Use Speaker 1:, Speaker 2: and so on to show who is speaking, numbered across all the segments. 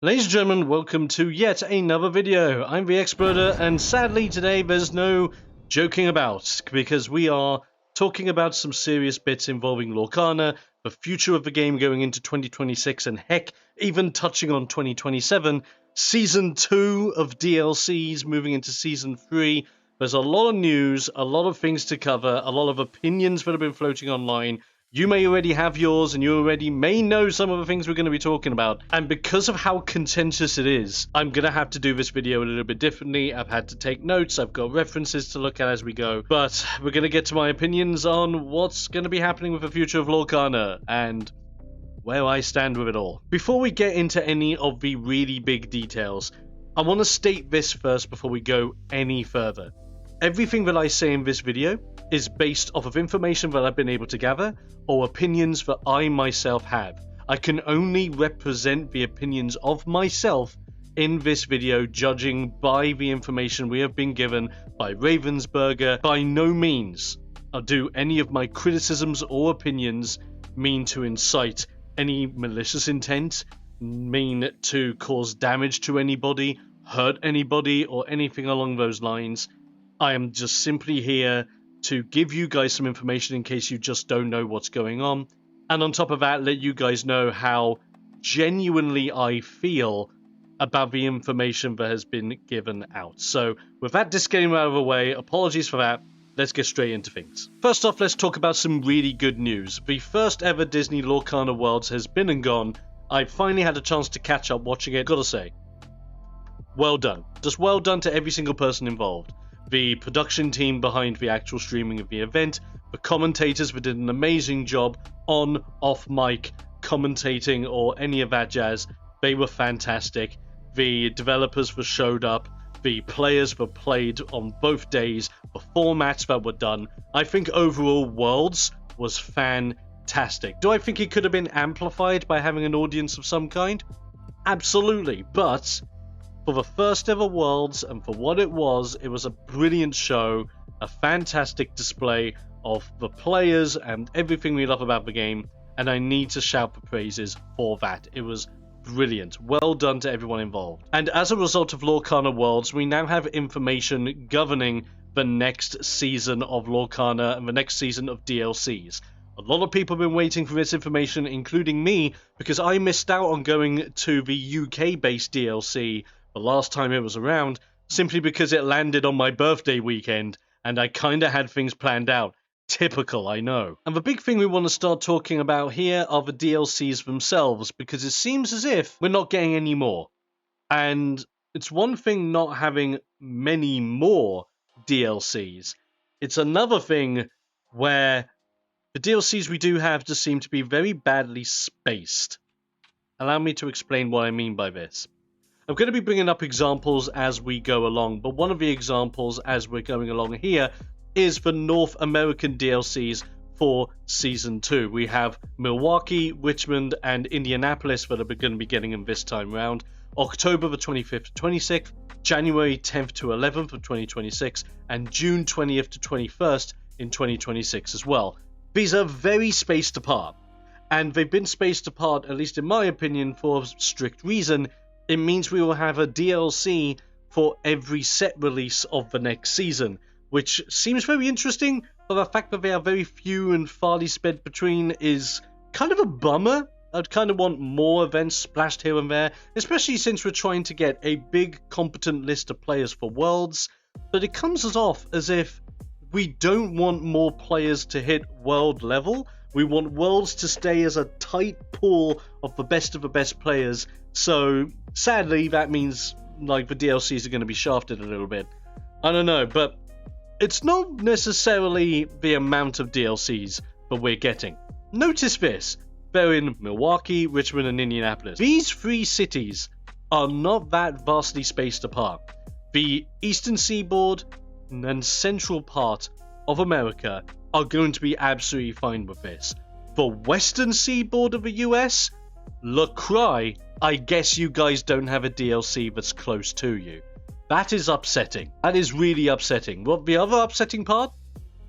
Speaker 1: Ladies and gentlemen, welcome to yet another video. I'm TheXploder, and sadly today there's no joking about, because we are talking about some serious bits involving Lorcana, the future of the game going into 2026, and heck, even touching on 2027, Season 2 of DLCs moving into Season 3. There's a lot of news, a lot of things to cover, a lot of opinions that have been floating online. You may already have yours, and you already may know some of the things we're going to be talking about. And because of how contentious it is, I'm going to have to do this video a little bit differently. I've had to take notes, I've got references to look at as we go. But we're going to get to my opinions on what's going to be happening with the future of Lorcana, and where I stand with it all. Before we get into any of the really big details, I want to state this first before we go any further. Everything that I say in this video is based off of information that I've been able to gather, or opinions that I myself have. I can only represent the opinions of myself in this video, judging by the information we have been given by Ravensburger. By no means do any of my criticisms or opinions mean to incite any malicious intent, mean to cause damage to anybody, hurt anybody, or anything along those lines. I am just simply here to give you guys some information in case you just don't know what's going on, and on top of that, let you guys know how genuinely I feel about the information that has been given out. So with that disclaimer out of the way, apologies for that, let's get straight into things. First off, let's talk about some really good news. The first ever Disney Lorcana Worlds has been and gone. I finally had a chance to catch up watching it. Gotta say, well done. Just well done to every single person involved. The production team behind the actual streaming of the event, the commentators that did an amazing job on, off mic, commentating or any of that jazz, they were fantastic. The developers that showed up, the players that played on both days, the formats that were done. I think overall Worlds was fantastic. Do I think it could have been amplified by having an audience of some kind? Absolutely, but for the first ever Worlds, and for what it was a brilliant show, a fantastic display of the players and everything we love about the game, and I need to shout the praises for that. It was brilliant. Well done to everyone involved. And as a result of Lorcana Worlds, we now have information governing the next season of Lorcana and the next season of DLCs. A lot of people have been waiting for this information, including me, because I missed out on going to the UK-based DLC the last time it was around, simply because it landed on my birthday weekend, and I kinda had things planned out. Typical, I know. And the big thing we want to start talking about here are the DLCs themselves, because it seems as if we're not getting any more. And it's one thing not having many more DLCs. It's another thing where the DLCs we do have just seem to be very badly spaced. Allow me to explain what I mean by this. I'm going to be bringing up examples as we go along, but one of the examples as we're going along here is the North American DLCs for Season 2. We have Milwaukee, Richmond, and Indianapolis that are going to be getting them this time round. October the 25th to 26th, January 10th to 11th of 2026, and June 20th to 21st in 2026 as well. These are very spaced apart, and they've been spaced apart, at least in my opinion, for a strict reason. It means we will have a DLC for every set release of the next season, which seems very interesting, but the fact that they are very few and farly sped between is kind of a bummer. I'd kind of want more events splashed here and there, especially since we're trying to get a big, competent list of players for Worlds, but it comes off as if we don't want more players to hit World level. We want Worlds to stay as a tight pool of the best players, so sadly that means like the DLCs are going to be shafted a little bit. I don't know, but it's not necessarily the amount of DLCs that we're getting. Notice this, they're in Milwaukee, Richmond, and Indianapolis. These three cities are not that vastly spaced apart. The eastern seaboard and central part of America are going to be absolutely fine with this. The western seaboard of the US, LaCroix, I guess you guys don't have a DLC that's close to you. That is upsetting. That is really upsetting. What the other upsetting part?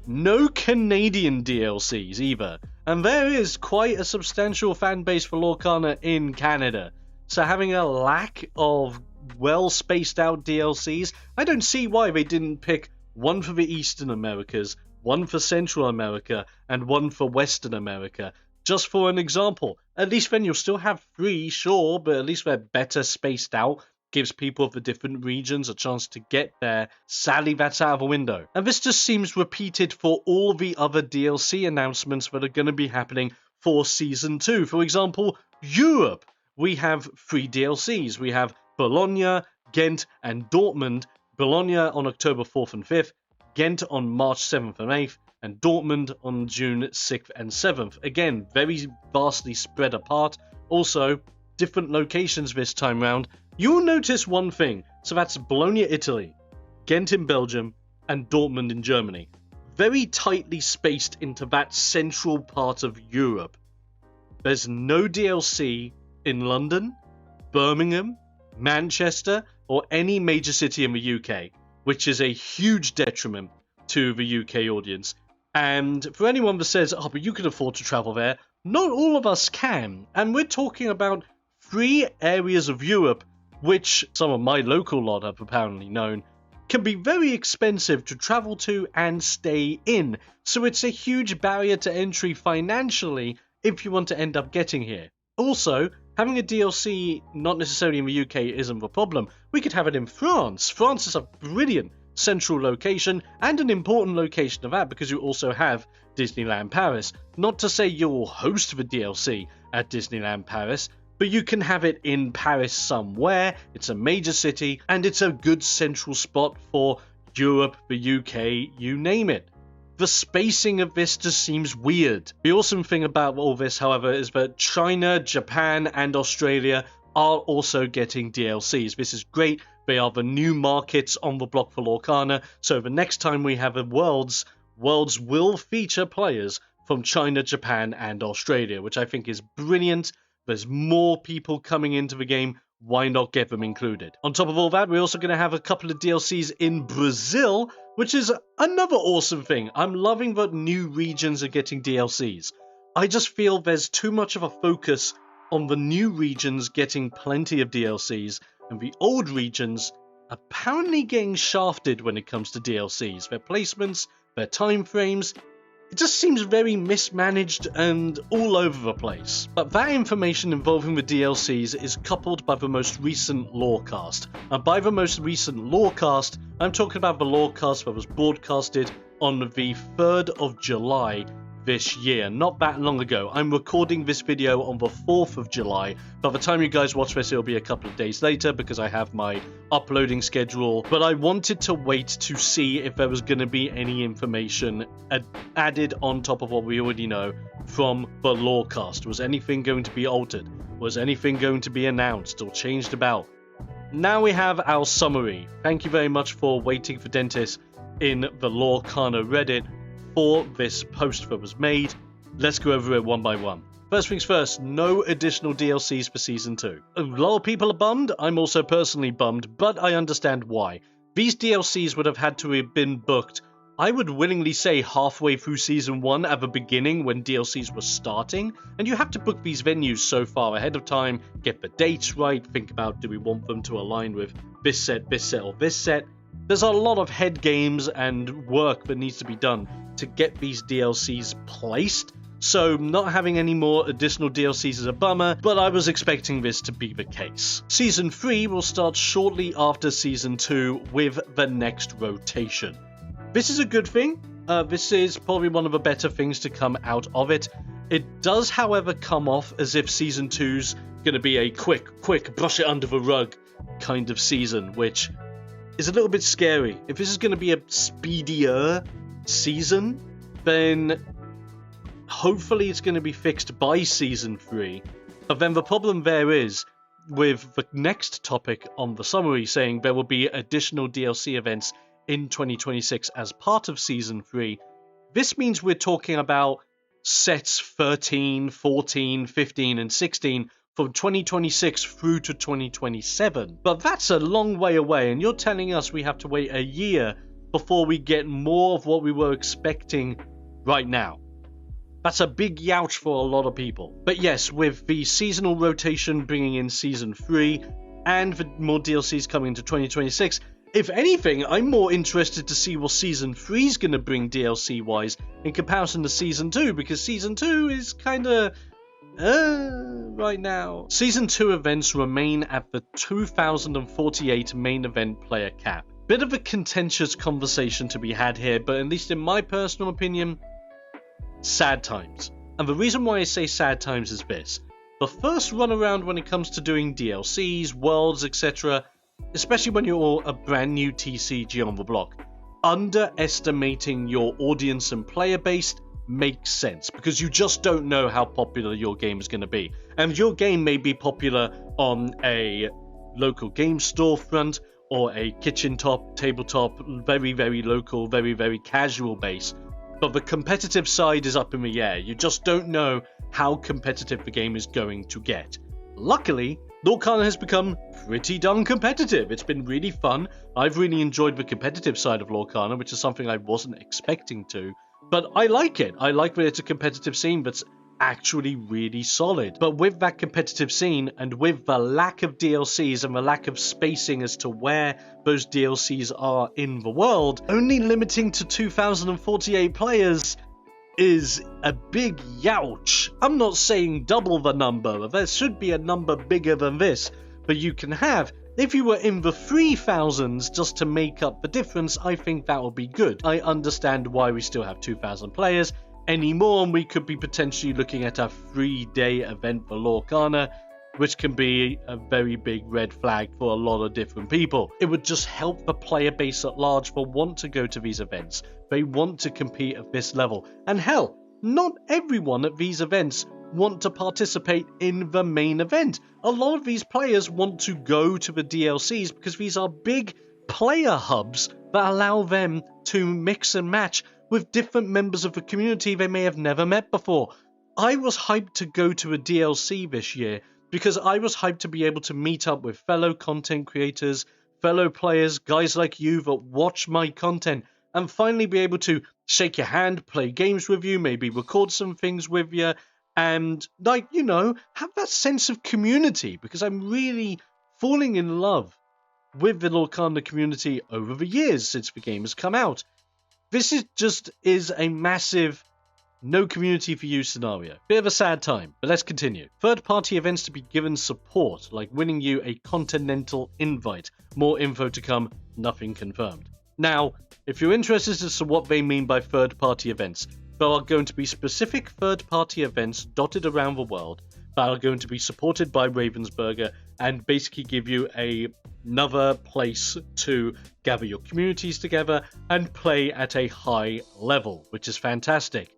Speaker 1: No Canadian DLCs either. And there is quite a substantial fan base for Lorcana in Canada. So having a lack of well spaced out DLCs, I don't see why they didn't pick one for the Eastern Americas, one for Central America, and one for Western America. Just for an example. At least then you'll still have 3, sure, but at least they're better spaced out. Gives people of the different regions a chance to get there. Sadly, that's out of the window. And this just seems repeated for all the other DLC announcements that are going to be happening for Season 2. For example, Europe. We have 3 DLCs. We have Bologna, Ghent, and Dortmund. Bologna on October 4th and 5th. Ghent on March 7th and 8th. And Dortmund on June 6th and 7th. Again, very vastly spread apart. Also, different locations this time round. You'll notice one thing. So that's Bologna, Italy, Ghent in Belgium, and Dortmund in Germany. Very tightly spaced into that central part of Europe. There's no DLC in London, Birmingham, Manchester, or any major city in the UK, which is a huge detriment to the UK audience. And for anyone that says, oh, but you can afford to travel there, not all of us can. And we're talking about 3 areas of Europe, which some of my local lot have apparently known, can be very expensive to travel to and stay in. So it's a huge barrier to entry financially if you want to end up getting here. Also, having a DLC not necessarily in the UK isn't the problem. We could have it in France. France is a brilliant central location and an important location of that because you also have Disneyland Paris. Not to say you'll host the DLC at Disneyland Paris, but you can have it in Paris somewhere. It's a major city and it's a good central spot for Europe, the UK, you name it. The spacing of this just seems weird. The awesome thing about all this, however, is that China, Japan, and Australia are also getting DLCs. This is great. They are the new markets on the block for Lorcana. So the next time we have a Worlds will feature players from China, Japan, and Australia, which I think is brilliant. There's more people coming into the game. Why not get them included? On top of all that, we're also going to have a couple of DLCs in Brazil, which is another awesome thing. I'm loving that new regions are getting DLCs. I just feel there's too much of a focus on the new regions getting plenty of DLCs, and the old regions apparently getting shafted when it comes to DLCs. Their placements, their time frames, it just seems very mismanaged and all over the place. But that information involving the DLCs is coupled by the most recent lorecast. And by the most recent lorecast, I'm talking about the lorecast that was broadcasted on the 3rd of July this year, not that long ago. I'm recording this video on the 4th of July. By the time you guys watch this, it'll be a couple of days later because I have my uploading schedule. But I wanted to wait to see if there was going to be any information added on top of what we already know from the lorecast. Was anything going to be altered? Was anything going to be announced or changed about? Now we have our summary. Thank you very much for waiting for Dentis in the Lorcana Reddit for this post that was made. Let's go over it one by one. First things first, no additional DLCs for Season 2. A lot of people are bummed. I'm also personally bummed, but I understand why. These DLCs would have had to have been booked, I would willingly say halfway through Season 1 at the beginning when DLCs were starting, and you have to book these venues so far ahead of time, get the dates right, think about do we want them to align with this set, or this set. There's a lot of head games and work that needs to be done to get these DLCs placed, so not having any more additional DLCs is a bummer, but I was expecting this to be the case. Season 3 will start shortly after Season 2 with the next rotation. This is a good thing. This is probably one of the better things to come out of it. It does, however, come off as if Season 2's going to be a quick, brush it under the rug kind of season, which is a little bit scary. If this is going to be a speedier season, then hopefully it's going to be fixed by Season 3. But then the problem there is, with the next topic on the summary saying there will be additional DLC events in 2026 as part of Season 3, this means we're talking about sets 13, 14, 15, and 16 from 2026 through to 2027. But that's a long way away, and you're telling us we have to wait a year before we get more of what we were expecting right now. That's a big youch for a lot of people. But yes, with the seasonal rotation bringing in Season 3 and the more DLCs coming into 2026, if anything, I'm more interested to see what Season 3 is going to bring DLC-wise in comparison to Season 2, because Season 2 is kind of right now. Season 2 events remain at the 2048 main event player cap. Bit of a contentious conversation to be had here, but at least in my personal opinion, sad times. And the reason why I say sad times is this. The first run around when it comes to doing DLCs, worlds, etc., especially when you're a brand new TCG on the block, underestimating your audience and player base makes sense, because you just don't know how popular your game is going to be. And your game may be popular on a local game storefront or a kitchen top, tabletop, very, very local, very, very casual base. But the competitive side is up in the air. You just don't know how competitive the game is going to get. Luckily, Lorcana has become pretty darn competitive. It's been really fun. I've really enjoyed the competitive side of Lorcana, which is something I wasn't expecting to. But I like it. I like that it's a competitive scene that's actually really solid. But with that competitive scene, and with the lack of DLCs and the lack of spacing as to where those DLCs are in the world, only limiting to 2048 players is a big youch. I'm not saying double the number, there should be a number bigger than this, but you can have, if you were in the 3000s just to make up the difference, I think that would be good. I understand why we still have 2000 players anymore, and we could be potentially looking at a 3-day event for Lorcana, which can be a very big red flag for a lot of different people. It would just help the player base at large for want to go to these events. They want to compete at this level. And hell, not everyone at these events want to participate in the main event. A lot of these players want to go to the DLCs because these are big player hubs that allow them to mix and match with different members of the community they may have never met before. I was hyped to go to a DLC this year because I was hyped to be able to meet up with fellow content creators, fellow players, guys like you that watch my content, and finally be able to shake your hand, play games with you, maybe record some things with you, and, have that sense of community, because I'm really falling in love with the Lorcana community over the years since the game has come out. This is a massive no community for you scenario. Bit of a sad time, but let's continue. Third-party events to be given support, like winning you a continental invite. More info to come, nothing confirmed. Now, if you're interested as to what they mean by third-party events, there are going to be specific third-party events dotted around the world that are going to be supported by Ravensburger and basically give you another place to gather your communities together and play at a high level, which is fantastic.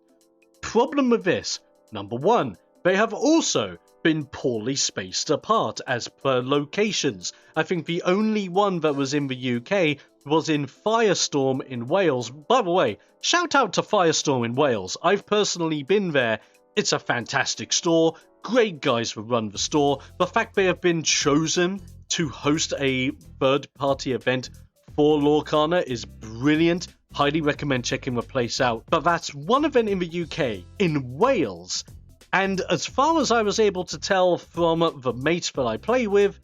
Speaker 1: Problem with this, number one, they have also been poorly spaced apart as per locations. I think the only one that was in the UK was in Firestorm in Wales. By the way, shout out to Firestorm in Wales. I've personally been there. It's a fantastic store. Great guys that run the store. The fact they have been chosen to host a third-party event for Lorcana is brilliant. Highly recommend checking the place out. But that's one event in the UK, in Wales. And as far as I was able to tell from the mates that I play with,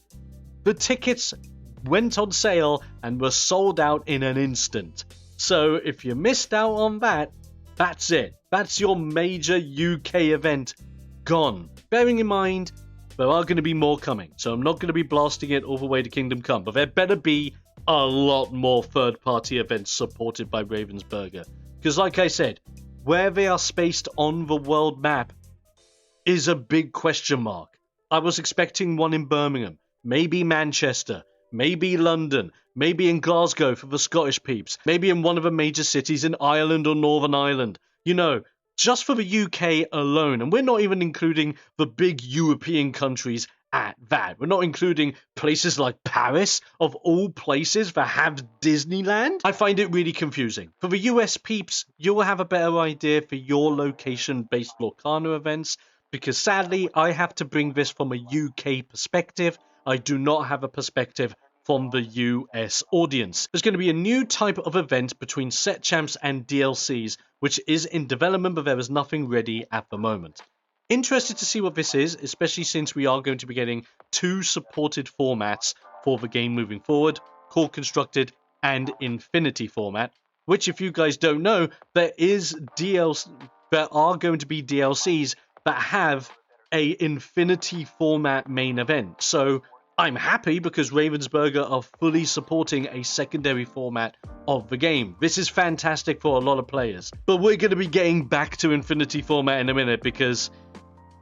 Speaker 1: the tickets went on sale and were sold out in an instant. So if you missed out on that, that's it. That's your major UK event gone. Bearing in mind, there are going to be more coming, so I'm not going to be blasting it all the way to Kingdom Come, but there better be a lot more third-party events supported by Ravensburger. Because like I said, where they are spaced on the world map is a big question mark. I was expecting one in Birmingham, maybe Manchester, maybe London, maybe in Glasgow for the Scottish peeps, maybe in one of the major cities in Ireland or Northern Ireland. Just for the UK alone, and we're not even including the big European countries at that. We're not including places like Paris, of all places that have Disneyland. I find it really confusing. For the US peeps, you'll have a better idea for your location-based Lorcana events, because sadly, I have to bring this from a UK perspective. I do not have a perspective from the US audience. There's going to be a new type of event between set champs and DLCs, which is in development, but there is nothing ready at the moment. Interested to see what this is, especially since we are going to be getting 2 supported formats for the game moving forward, Core Constructed and Infinity format, which, if you guys don't know, there are going to be DLCs that have a Infinity format main event. So I'm happy because Ravensburger are fully supporting a secondary format of the game. This is fantastic for a lot of players. But we're going to be getting back to Infinity format in a minute because,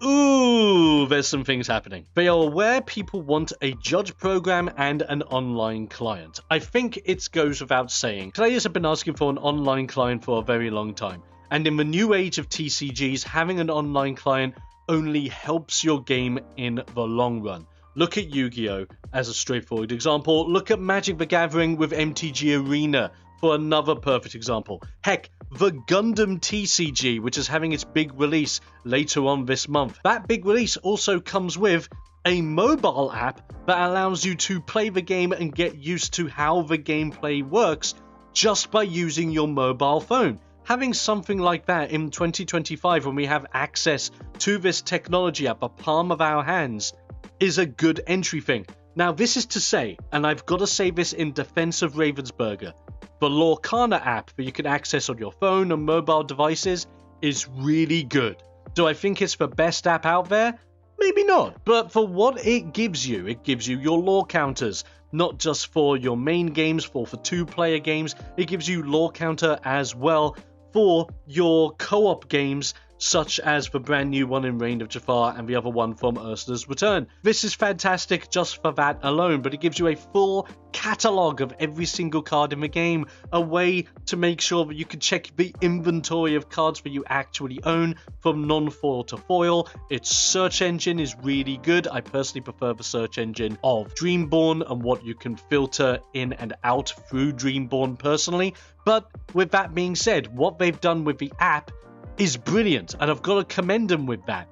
Speaker 1: ooh, there's some things happening. They are aware people want a judge program and an online client. I think it goes without saying, players have been asking for an online client for a very long time. And in the new age of TCGs, having an online client only helps your game in the long run. Look at Yu-Gi-Oh! As a straightforward example. Look at Magic the Gathering with MTG Arena for another perfect example. Heck, the Gundam TCG, which is having its big release later on this month. That big release also comes with a mobile app that allows you to play the game and get used to how the gameplay works just by using your mobile phone. Having something like that in 2025 when we have access to this technology at the palm of our hands is a good entry thing. Now, this is to say, and I've got to say this in defense of Ravensburger, the Lorcana app that you can access on your phone and mobile devices is really good. Do I think it's the best app out there? Maybe not, but for what it gives you your lore counters, not just for your main games, for 2-player games, it gives you lore counter as well for your co-op games, such as the brand new one in Reign of Jafar and the other one from Ursula's Return. This is fantastic just for that alone, but it gives you a full catalogue of every single card in the game, a way to make sure that you can check the inventory of cards that you actually own from non-foil to foil. Its search engine is really good. I personally prefer the search engine of Dreamborn and what you can filter in and out through Dreamborn personally. But with that being said, what they've done with the app is brilliant, and I've got to commend them with that.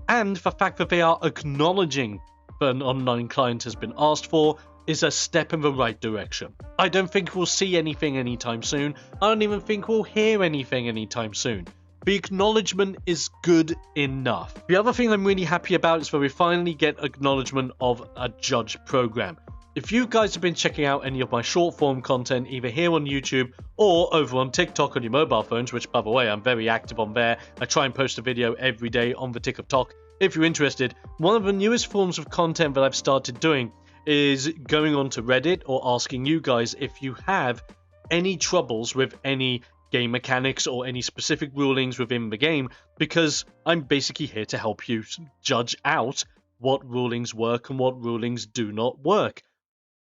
Speaker 1: And the fact that they are acknowledging that an online client has been asked for is a step in the right direction. I don't think we'll see anything anytime soon. I don't even think we'll hear anything anytime soon. The acknowledgement is good enough. The other thing I'm really happy about is that we finally get acknowledgement of a judge program. If you guys have been checking out any of my short form content, either here on YouTube or over on TikTok on your mobile phones, which, by the way, I'm very active on there. I try and post a video every day on the TikTok. If you're interested, one of the newest forms of content that I've started doing is going on to Reddit or asking you guys if you have any troubles with any game mechanics or any specific rulings within the game, because I'm basically here to help you judge out what rulings work and what rulings do not work.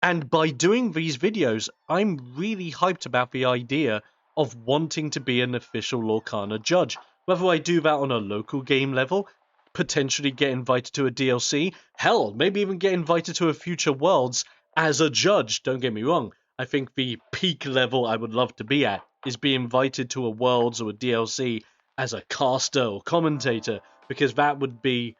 Speaker 1: And by doing these videos, I'm really hyped about the idea of wanting to be an official Lorcana judge. Whether I do that on a local game level, potentially get invited to a DLC, hell, maybe even get invited to a future Worlds as a judge. Don't get me wrong, I think the peak level I would love to be at is be invited to a Worlds or a DLC as a caster or commentator, because that would be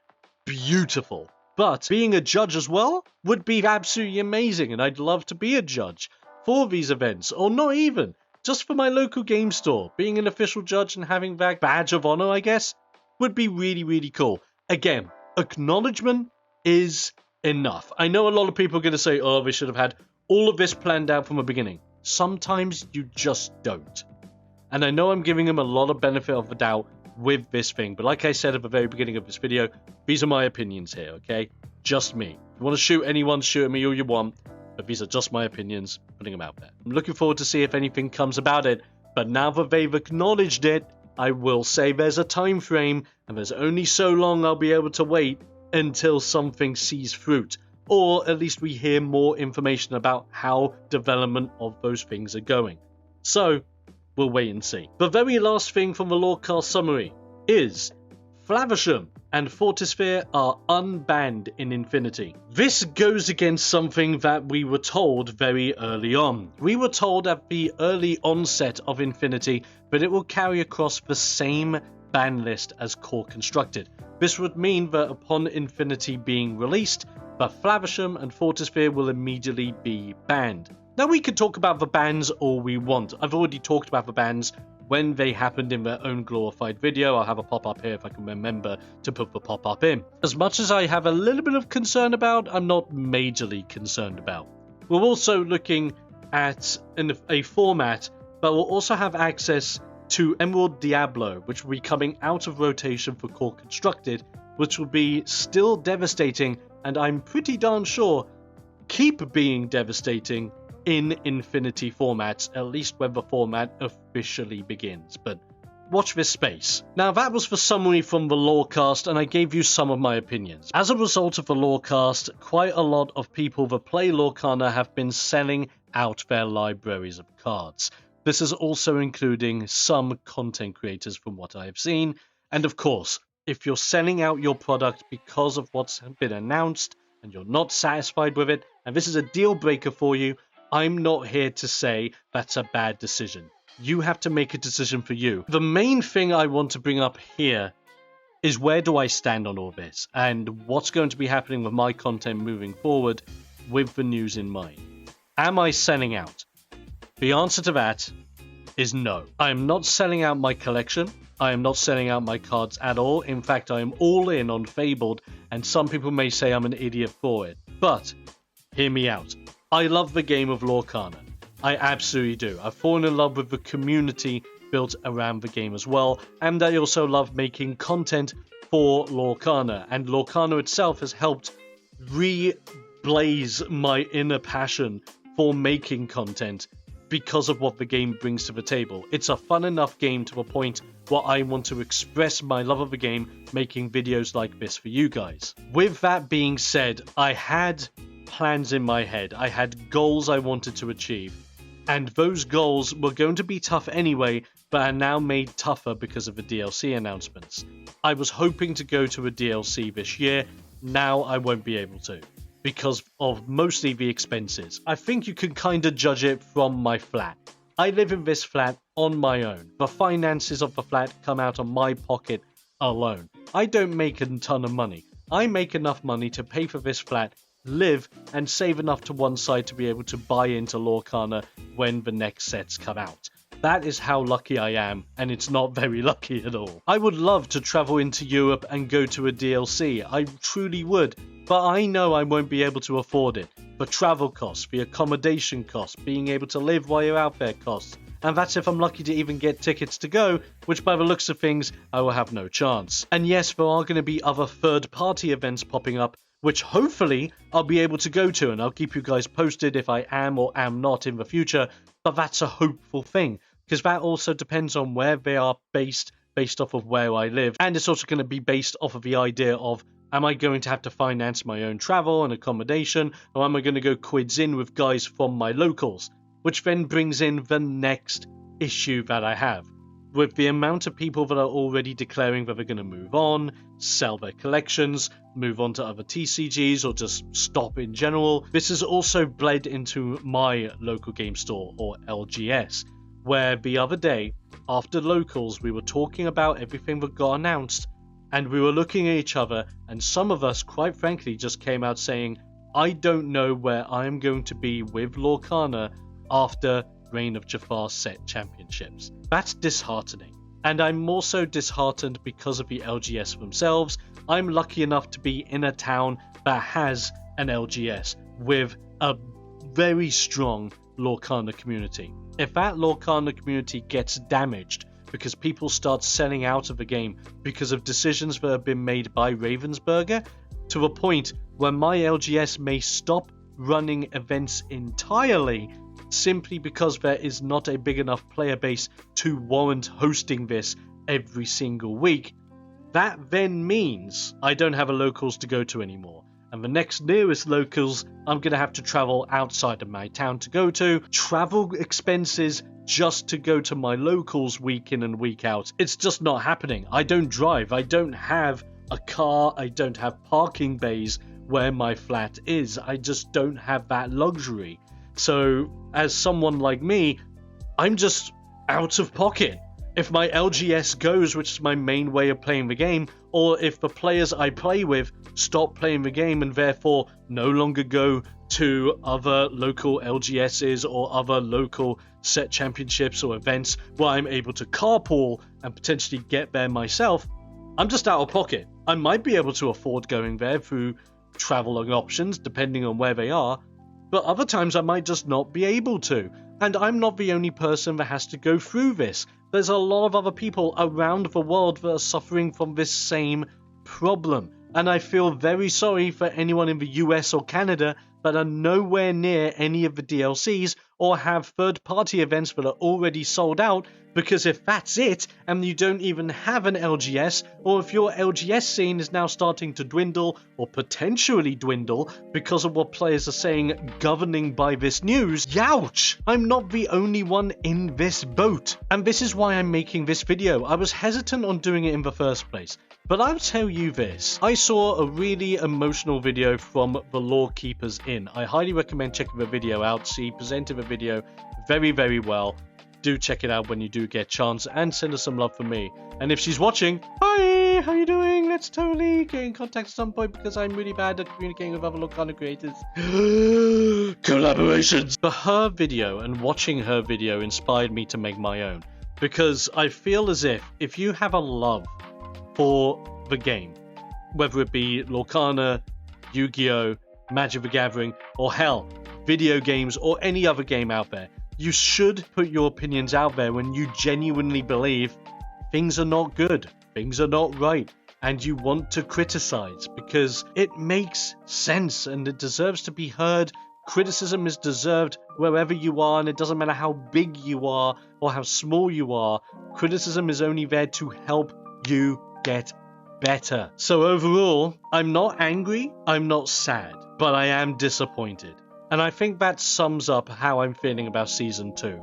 Speaker 1: beautiful. But being a judge as well would be absolutely amazing, and I'd love to be a judge for these events, or not even, just for my local game store. Being an official judge and having that badge of honor, I guess, would be really, really cool. Again, acknowledgement is enough. I know a lot of people are going to say, oh, we should have had all of this planned out from the beginning. Sometimes you just don't. And I know I'm giving them a lot of benefit of the doubt with this thing, but like I said at the very beginning of this video, these are my opinions here, okay? Just me. If you want to shoot anyone, shoot at me all you want, but these are just my opinions, putting them out there. I'm looking forward to see if anything comes about it, but now that they've acknowledged it, I will say there's a time frame, and there's only so long I'll be able to wait until something sees fruit, or at least we hear more information about how development of those things are going. So, we'll wait and see. The very last thing from the Lorecast summary is Flavisham and Fortisphere are unbanned in Infinity. This goes against something that we were told very early on. We were told at the early onset of Infinity that it will carry across the same ban list as Core Constructed. This would mean that upon Infinity being released, but Flavisham and Fortisphere will immediately be banned. Now, we could talk about the bans all we want. I've already talked about the bans when they happened in their own glorified video. I'll have a pop-up here if I can remember to put the pop-up in. As much as I have a little bit of concern about, I'm not majorly concerned about. We're also looking at a format, but we'll also have access to Emerald Diablo, which will be coming out of rotation for Core Constructed, which will be still devastating, and I'm pretty darn sure keep being devastating in Infinity formats, at least when the format officially begins. But watch this space. Now, that was the summary from the Lorecast, and I gave you some of my opinions. As a result of the Lorecast, quite a lot of people that play Lorcana have been selling out their libraries of cards. This is also including some content creators from what I have seen, and of course, if you're selling out your product because of what's been announced and you're not satisfied with it, and this is a deal breaker for you, I'm not here to say that's a bad decision. You have to make a decision for you. The main thing I want to bring up here is where do I stand on all this and what's going to be happening with my content moving forward with the news in mind. Am I selling out? The answer to that is no. I am not selling out my collection. I am not selling out my cards at all. In fact, I am all in on Fabled, and some people may say I'm an idiot for it. But hear me out. I love the game of Lorcana. I absolutely do. I've fallen in love with the community built around the game as well, and I also love making content for Lorcana, and Lorcana itself has helped re-blaze my inner passion for making content because of what the game brings to the table. It's a fun enough game to a point where I want to express my love of the game making videos like this for you guys. With that being said, I had plans in my head. I had goals I wanted to achieve, and those goals were going to be tough anyway, but are now made tougher because of the DLC announcements. I was hoping to go to a DLC this year. Now I won't be able to because of mostly the expenses. I think you can kind of judge it from my flat. I live in this flat on my own. The finances of the flat come out of my pocket alone. I don't make a ton of money. I make enough money to pay for this flat, live, and save enough to one side to be able to buy into Lorcana when the next sets come out. That is how lucky I am, and it's not very lucky at all. I would love to travel into Europe and go to a DLC. I truly would, but I know I won't be able to afford it. The travel costs, the accommodation costs, being able to live while you're out there costs. And that's if I'm lucky to even get tickets to go, which by the looks of things, I will have no chance. And yes, there are going to be other third-party events popping up, which hopefully I'll be able to go to, and I'll keep you guys posted if I am or am not in the future, but that's a hopeful thing, because that also depends on where they are based off of where I live, and it's also going to be based off of the idea of, am I going to have to finance my own travel and accommodation, or am I going to go quids in with guys from my locals, which then brings in the next issue that I have. With the amount of people that are already declaring that they're going to move on, sell their collections, move on to other TCGs, or just stop in general, this has also bled into my local game store, or LGS, where the other day, after locals, we were talking about everything that got announced, and we were looking at each other, and some of us, quite frankly, just came out saying, I don't know where I am going to be with Lorcana after Reign of Jafar set championships. That's disheartening. And I'm also disheartened because of the LGS themselves. I'm lucky enough to be in a town that has an LGS with a very strong Lorcana community. If that Lorcana community gets damaged because people start selling out of the game because of decisions that have been made by Ravensburger, to a point where my LGS may stop running events entirely simply because there is not a big enough player base to warrant hosting this every single week, that then means I don't have a locals to go to anymore. And the next nearest locals I'm going to have to travel outside of my town to go to. Travel expenses just to go to my locals week in and week out. It's just not happening. I don't drive. I don't have a car. I don't have parking bays where my flat is. I just don't have that luxury. So as someone like me, I'm just out of pocket. If my LGS goes, which is my main way of playing the game, or if the players I play with stop playing the game and therefore no longer go to other local LGSs or other local set championships or events where I'm able to carpool and potentially get there myself, I'm just out of pocket. I might be able to afford going there through traveling options depending on where they are, but other times I might just not be able to. And I'm not the only person that has to go through this. There's a lot of other people around the world that are suffering from this same problem. And I feel very sorry for anyone in the US or Canada that are nowhere near any of the DLCs or have third-party events that are already sold out, because if that's it, and you don't even have an LGS, or if your LGS scene is now starting to dwindle, or potentially dwindle, because of what players are saying governing by this news, youch! I'm not the only one in this boat. And this is why I'm making this video. I was hesitant on doing it in the first place. But I'll tell you this, I saw a really emotional video from the Lore Keepers Inn. I highly recommend checking the video out. She presented the video very, very well. Do check it out when you do get a chance, and send her some love from me. And if she's watching, hi, how you doing? Let's totally get in contact at some point, because I'm really bad at communicating with other Lorcana creators. Collaborations! But her video and watching her video inspired me to make my own, because I feel as if you have a love for the game, whether it be Lorcana, Yu-Gi-Oh!, Magic the Gathering, or hell, video games or any other game out there, you should put your opinions out there when you genuinely believe things are not good, things are not right, and you want to criticize, because it makes sense and it deserves to be heard. Criticism is deserved wherever you are, and it doesn't matter how big you are or how small you are. Criticism is only there to help you get better. So overall, I'm not angry, I'm not sad, but I am disappointed. And I think that sums up how I'm feeling about Season 2.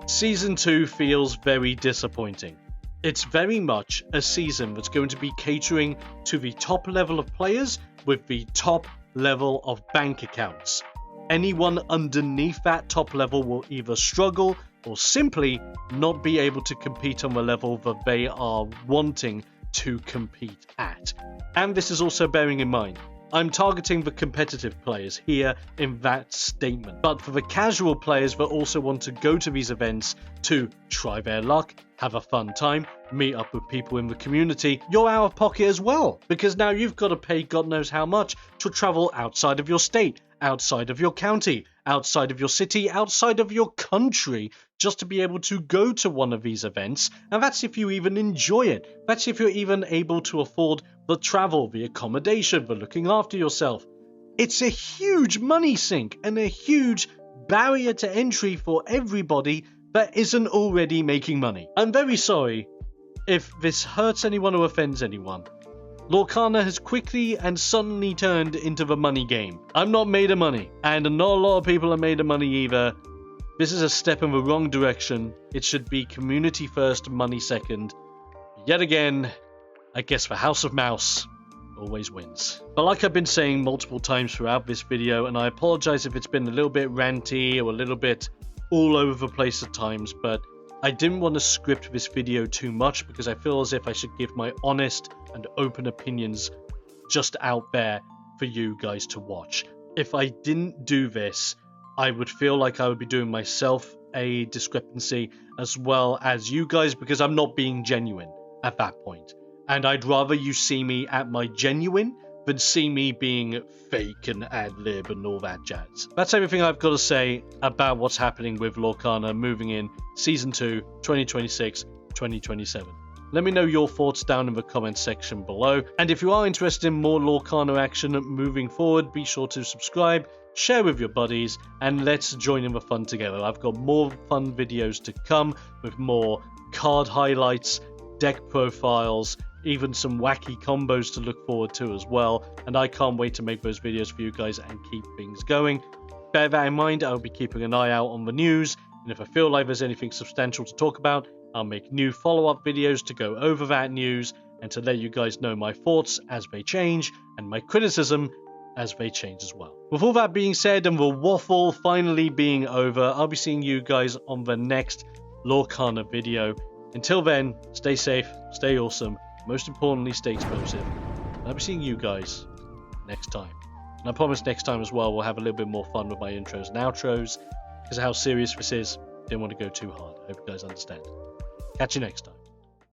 Speaker 1: Season 2 feels very disappointing. It's very much a season that's going to be catering to the top level of players with the top level of bank accounts. Anyone underneath that top level will either struggle or simply not be able to compete on the level that they are wanting to compete at. And this is also bearing in mind, I'm targeting the competitive players here in that statement. But for the casual players that also want to go to these events to try their luck, have a fun time, meet up with people in the community, you're out of pocket as well. Because now you've got to pay God knows how much to travel outside of your state, outside of your county, outside of your city, outside of your country, just to be able to go to one of these events. And that's if you even enjoy it. That's if you're even able to afford the travel, the accommodation, the looking after yourself. It's a huge money sink and a huge barrier to entry for everybody that isn't already making money. I'm very sorry if this hurts anyone or offends anyone. Lorcana has quickly and suddenly turned into the money game. I'm not made of money, and not a lot of people are made of money either. This is a step in the wrong direction. It should be community first, money second. Yet again, I guess the House of Mouse always wins. But like I've been saying multiple times throughout this video, and I apologize if it's been a little bit ranty or a little bit all over the place at times, but I didn't want to script this video too much because I feel as if I should give my honest and open opinions just out there for you guys to watch. If I didn't do this, I would feel like I would be doing myself a discrepancy as well as you guys, because I'm not being genuine at that point. And I'd rather you see me at my genuine than see me being fake and ad-lib and all that jazz. That's everything I've got to say about what's happening with Lorcana moving in Season 2, 2026-2027. Let me know your thoughts down in the comments section below. And if you are interested in more Lorcana action moving forward, be sure to subscribe, share with your buddies, and let's join in the fun together. I've got more fun videos to come with more card highlights, deck profiles, even some wacky combos to look forward to as well, and I can't wait to make those videos for you guys and keep things going. Bear that in mind, I'll be keeping an eye out on the news, and if I feel like there's anything substantial to talk about, I'll make new follow-up videos to go over that news and to let you guys know my thoughts as they change and my criticism as they change as well. With all that being said and the waffle finally being over, I'll be seeing you guys on the next Lorcana video. Until then, stay safe, stay awesome, most importantly, stay explosive. And I'll be seeing you guys next time. And I promise next time as well, we'll have a little bit more fun with my intros and outros, because of how serious this is. Didn't want to go too hard. I hope you guys understand. Catch you next time.